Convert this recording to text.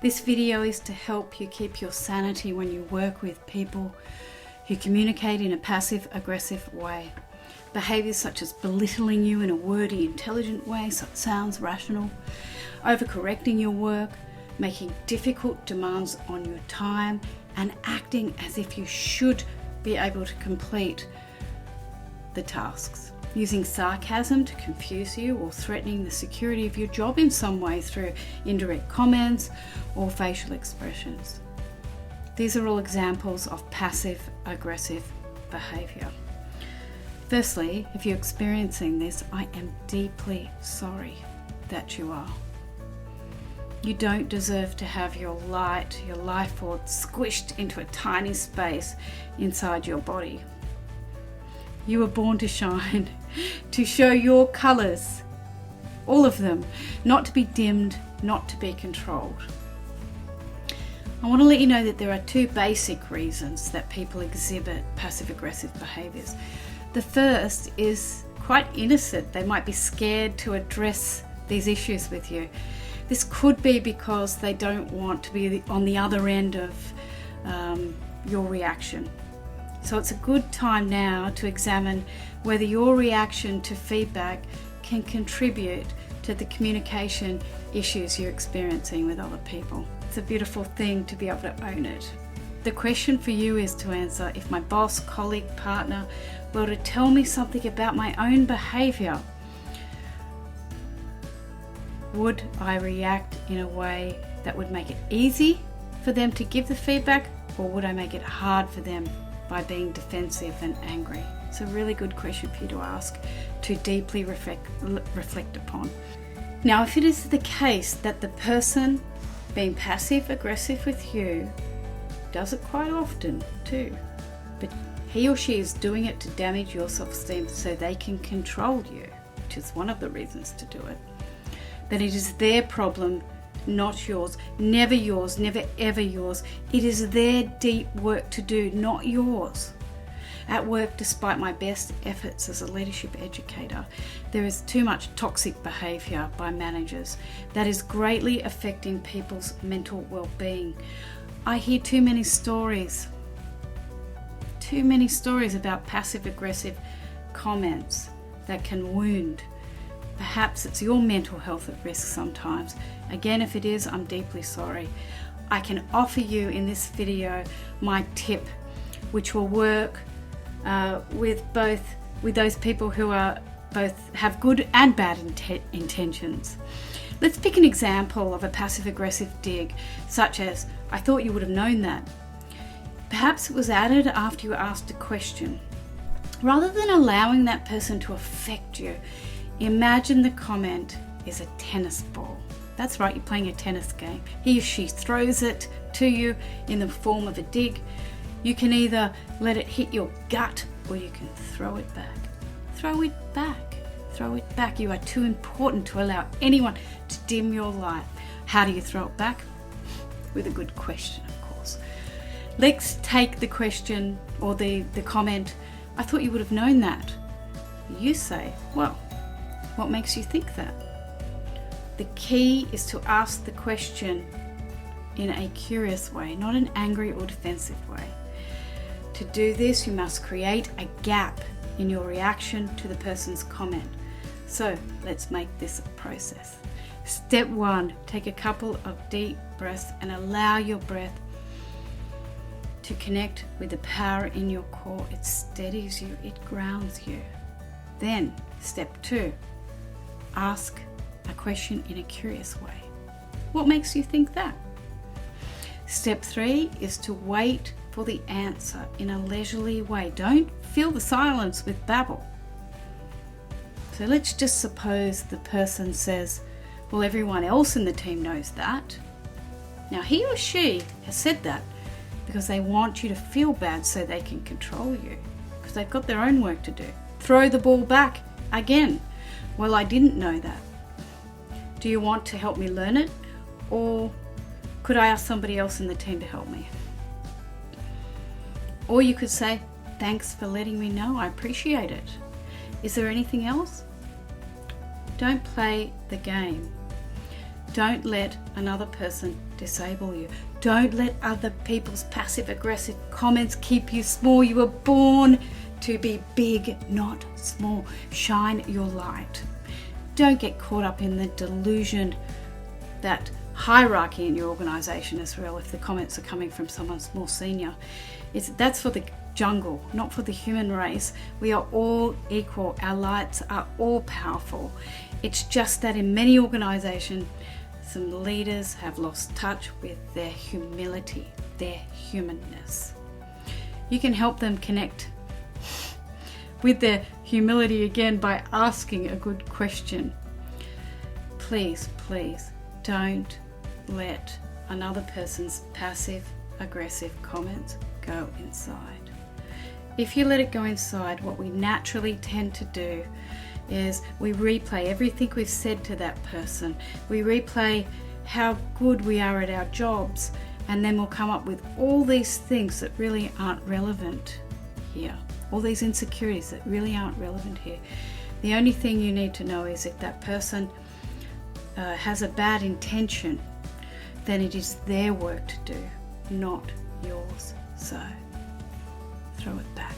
This video is to help you keep your sanity when you work with people who communicate in a passive-aggressive way. Behaviours such as belittling you in a wordy, intelligent way so it sounds rational, overcorrecting your work, making difficult demands on your time, and acting as if you should be able to complete the tasks. Using sarcasm to confuse you or threatening the security of your job in some way through indirect comments or facial expressions. These are all examples of passive-aggressive behaviour. Firstly, if you're experiencing this, I am deeply sorry that you are. You don't deserve to have your light, your life force squished into a tiny space inside your body. You were born to shine, to show your colours, all of them, not to be dimmed, not to be controlled. I want to let you know that there are two basic reasons that people exhibit passive-aggressive behaviours. The first is quite innocent. They might be scared to address these issues with you. This could be because they don't want to be on the other end of your reaction. So it's a good time now to examine whether your reaction to feedback can contribute to the communication issues you're experiencing with other people. It's a beautiful thing to be able to own it. The question for you is to answer, if my boss, colleague, partner were to tell me something about my own behaviour, would I react in a way that would make it easy for them to give the feedback, or would I make it hard for them by being defensive and angry? It's a really good question for you to ask, to deeply reflect upon. Now, if it is the case that the person being passive-aggressive with you does it quite often too, but he or she is doing it to damage your self-esteem so they can control you, which is one of the reasons to do it, then it is their problem, not yours. Never yours, never ever yours. It is their deep work to do, not yours. At work, despite my best efforts as a leadership educator, there is too much toxic behaviour by managers that is greatly affecting people's mental well-being. I hear too many stories about passive-aggressive comments that can wound. Perhaps it's your mental health at risk sometimes. Again, if it is, I'm deeply sorry. I can offer you in this video my tip, which will work with those people who are both have good and bad intentions. Let's pick an example of a passive-aggressive dig, such as, I thought you would have known that. Perhaps it was added after you asked a question. Rather than allowing that person to affect you, imagine the comment is a tennis ball. That's right, you're playing a tennis game. He or she throws it to you in the form of a dig. You can either let it hit your gut or you can throw it back. Throw it back. Throw it back. You are too important to allow anyone to dim your light. How do you throw it back? With a good question, of course. Let's take the question or the comment, I thought you would have known that. You say, well, what makes you think that? The key is to ask the question in a curious way, not an angry or defensive way. To do this, you must create a gap in your reaction to the person's comment. So let's make this a process. Step 1, take a couple of deep breaths and allow your breath to connect with the power in your core. It steadies you, it grounds you. Then, step 2, ask a question in a curious way. What makes you think that? Step 3 is to wait for the answer in a leisurely way. Don't fill the silence with babble. So let's just suppose the person says, well, everyone else in the team knows that. Now he or she has said that because they want you to feel bad so they can control you, because they've got their own work to do. Throw the ball back again. Well, I didn't know that. Do you want to help me learn it? Or could I ask somebody else in the team to help me? Or you could say, thanks for letting me know, I appreciate it. Is there anything else? Don't play the game. Don't let another person disable you. Don't let other people's passive-aggressive comments keep you small. You were born to be big, not small. Shine your light. Don't get caught up in the delusion that hierarchy in your organization is real if the comments are coming from someone more senior. That's for the jungle, not for the human race. We are all equal. Our lights are all powerful. It's just that in many organizations, some leaders have lost touch with their humility, their humanness. You can help them connect with their humility again by asking a good question. Please, please don't let another person's passive-aggressive comments go inside. If you let it go inside, what we naturally tend to do is we replay everything we've said to that person. We replay how good we are at our jobs, and then we'll come up with all these things that really aren't relevant here. All these insecurities that really aren't relevant here. The only thing you need to know is if that person has a bad intention, then it is their work to do, not yours. So throw it back.